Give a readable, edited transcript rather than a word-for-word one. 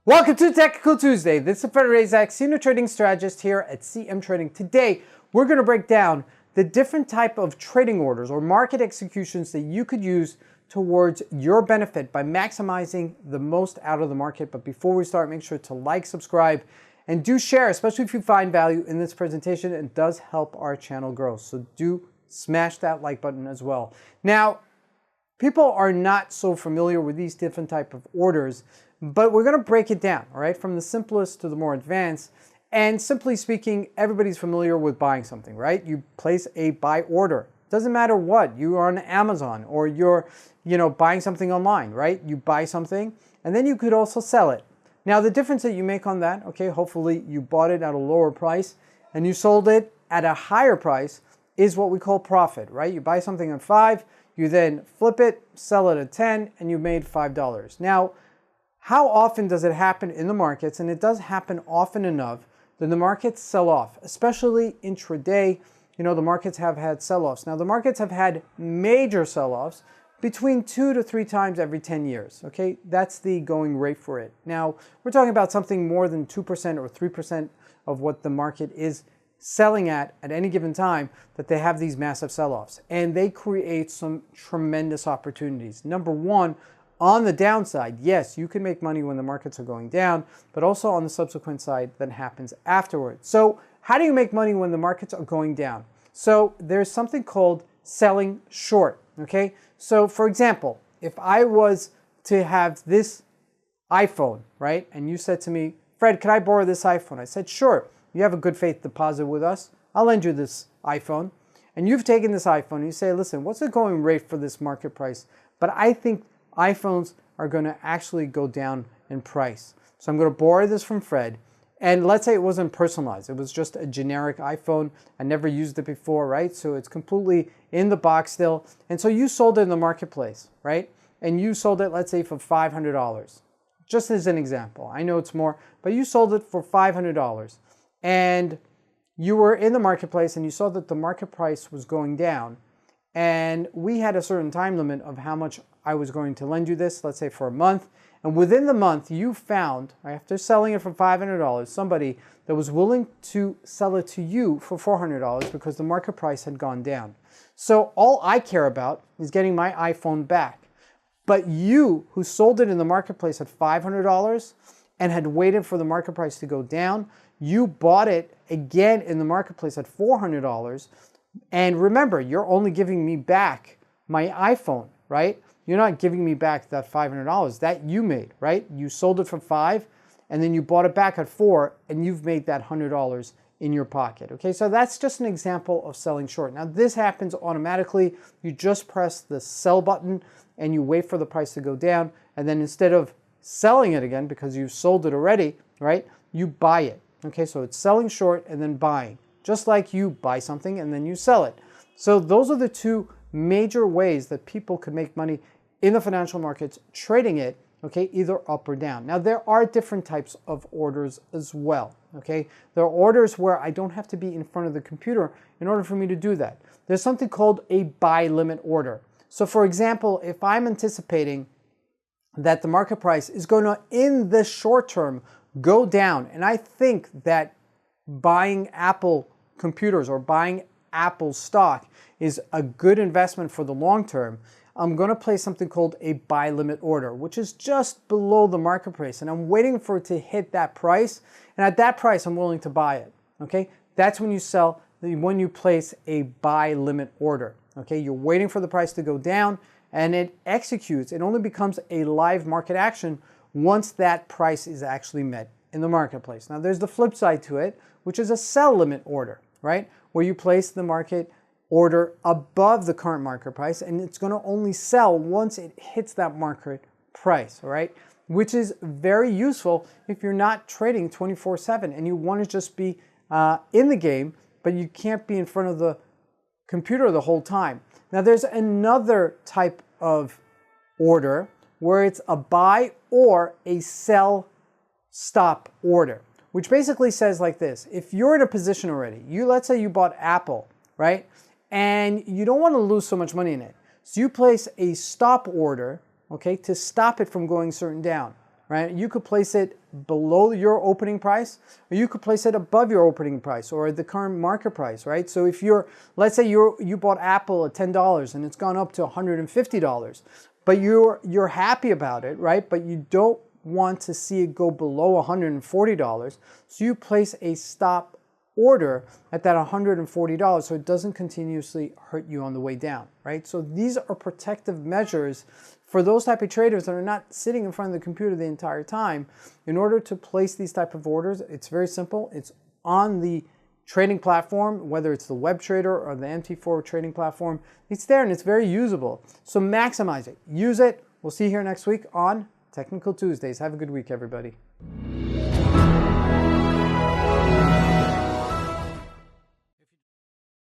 Welcome to Technical Tuesday. This is Frederick Zach, Senior Trading Strategist here at CMTrading. Today, we're going to break down the different type of trading orders or market executions that you could use towards your benefit by maximizing the most out of the market. But before we start, make sure to like, subscribe, and do share, especially if you find value in this presentation. It does help our channel grow. So do smash that like button as well. Now, people are not so familiar with these different type of orders, but we're going to break it down, all right, from the simplest to the more advanced. And simply speaking, everybody's familiar with buying something, right? You place a buy order. Doesn't matter what. You are on Amazon or you're, buying something online, right? You buy something and then you could also sell it. Now, the difference that you make on that, okay, hopefully you bought it at a lower price and you sold it at a higher price is what we call profit, right? You buy something at 5, you then flip it, sell it at 10, and you made $5. Now, how often does it happen in the markets? And it does happen often enough that the markets sell off, especially intraday. The markets have had sell-offs. Now, the markets have had major sell-offs between 2 to 3 times every 10 years, okay? That's the going rate for it. Now, we're talking about something more than 2% or 3% of what the market is selling at any given time, that they have these massive sell-offs. And they create some tremendous opportunities. Number one, on the downside, yes, you can make money when the markets are going down, but also on the subsequent side that happens afterwards. So how do you make money when the markets are going down? So there's something called selling short, okay? So for example, if I was to have this iPhone, right? And you said to me, Fred, could I borrow this iPhone? I said, sure. You have a good faith deposit with us. I'll lend you this iPhone. And you've taken this iPhone and you say, listen, what's the going rate for this market price? But I think iPhones are going to actually go down in price. So I'm going to borrow this from Fred. And let's say it wasn't personalized. It was just a generic iPhone. I never used it before, right? So it's completely in the box still. And so you sold it in the marketplace, right? And you sold it, let's say, for $500. Just as an example. I know it's more, but you sold it for $500. And you were in the marketplace and you saw that the market price was going down. And we had a certain time limit of how much I was going to lend you this, let's say for a month. And within the month, you found, after selling it for $500, somebody that was willing to sell it to you for $400 because the market price had gone down. So all I care about is getting my iPhone back. But you, who sold it in the marketplace at $500 and had waited for the market price to go down, you bought it again in the marketplace at $400. And remember, you're only giving me back my iPhone, right? You're not giving me back that $500 that you made, right? You sold it for $5 and then you bought it back at $4 and you've made that $100 in your pocket, okay? So that's just an example of selling short. Now, this happens automatically. You just press the sell button and you wait for the price to go down. And then instead of selling it again because you sold it already, right? You buy it, okay? So it's selling short and then buying. Just like you buy something and then you sell it. So those are the two major ways that people could make money in the financial markets trading it, okay, either up or down. Now, there are different types of orders as well, okay? There are orders where I don't have to be in front of the computer in order for me to do that. There's something called a buy limit order. So for example, if I'm anticipating that the market price is going to, in the short term, go down, and I think that buying Apple computers or buying Apple stock is a good investment for the long term, I'm going to place something called a buy limit order, which is just below the market price. And I'm waiting for it to hit that price. And at that price, I'm willing to buy it. Okay? That's when you sell, when you place a buy limit order. Okay? You're waiting for the price to go down and it executes. It only becomes a live market action once that price is actually met in the marketplace. Now, there's the flip side to it, which is a sell limit order, right? Where you place the market order above the current market price, and it's going to only sell once it hits that market price, all right? Which is very useful if you're not trading 24/7 and you want to just be in the game, but you can't be in front of the computer the whole time. Now, there's another type of order where it's a buy or a sell stop order, which basically says like this. If you're in a position already, let's say you bought Apple, right? And you don't want to lose so much money in it. So you place a stop order, okay, to stop it from going certain down, right? You could place it below your opening price, or you could place it above your opening price or the current market price, right? So if let's say you bought Apple at $10 and it's gone up to $150, but you're happy about it, right? But you don't want to see it go below $140, so you place a stop order at that $140 so it doesn't continuously hurt you on the way down, right? So these are protective measures for those type of traders that are not sitting in front of the computer the entire time. In order to place these type of orders, it's very simple. It's on the trading platform, whether it's the web trader or the MT4 trading platform. It's there and it's very usable. So maximize it, use it. We'll see you here next week on Technical Tuesdays. Have a good week, everybody.